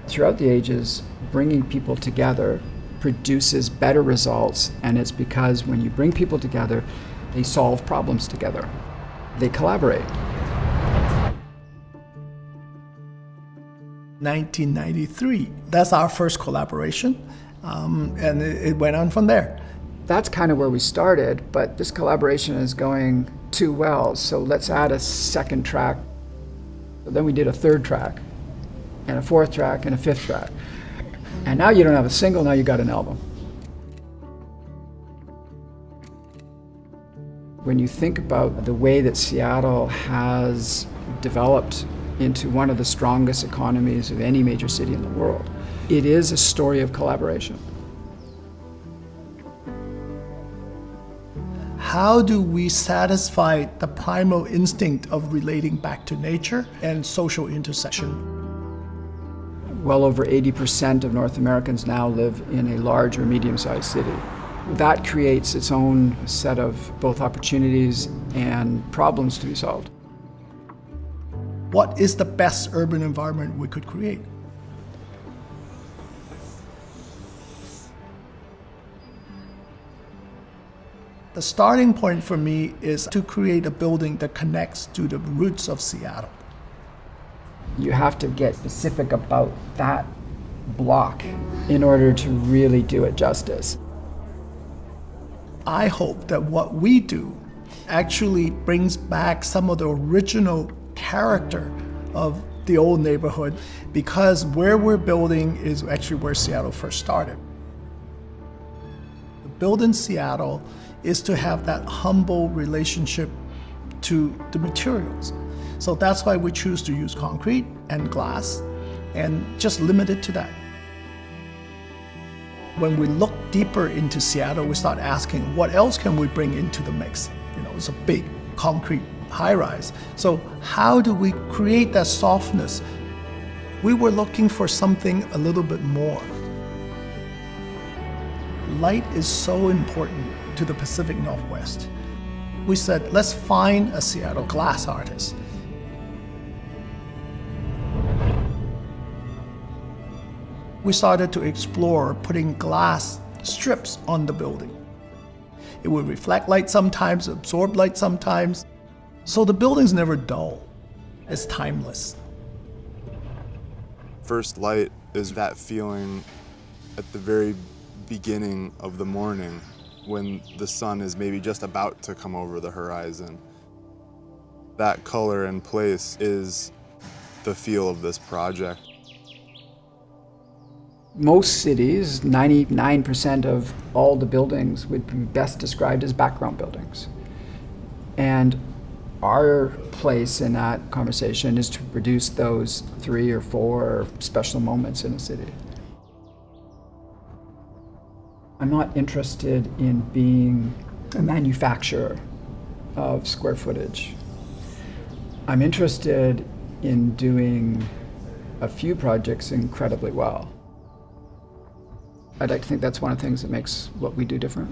Throughout the ages, bringing people together produces better results, and it's because when you bring people together, they solve problems together. They collaborate. 1993, that's our first collaboration, and it went on from there. That's kind of where we started, but this collaboration is going too well, so let's add a second track. So then we did a third track, and a fourth track, and a fifth track. And now you don't have a single, now you got an album. When you think about the way that Seattle has developed into one of the strongest economies of any major city in the world, it is a story of collaboration. How do we satisfy the primal instinct of relating back to nature and social intersection? Well over 80% of North Americans now live in a large or medium-sized city. That creates its own set of both opportunities and problems to be solved. What is the best urban environment we could create? The starting point for me is to create a building that connects to the roots of Seattle. You have to get specific about that block in order to really do it justice. I hope that what we do actually brings back some of the original character of the old neighborhood, because where we're building is actually where Seattle first started. The build in Seattle is to have that humble relationship to the materials. So that's why we choose to use concrete and glass and just limit it to that. When we look deeper into Seattle, we start asking, what else can we bring into the mix? You know, it's a big concrete high-rise. So how do we create that softness? We were looking for something a little bit more. Light is so important to the Pacific Northwest. We said, let's find a Seattle glass artist. We started to explore putting glass strips on the building. It would reflect light sometimes, absorb light sometimes. So the building's never dull. It's timeless. First light is that feeling at the very beginning of the morning when the sun is maybe just about to come over the horizon. That color and place is the feel of this project. Most cities, 99% of all the buildings would be best described as background buildings. And our place in that conversation is to produce those 3 or 4 special moments in a city. I'm not interested in being a manufacturer of square footage. I'm interested in doing a few projects incredibly well. I'd like to think that's one of the things that makes what we do different.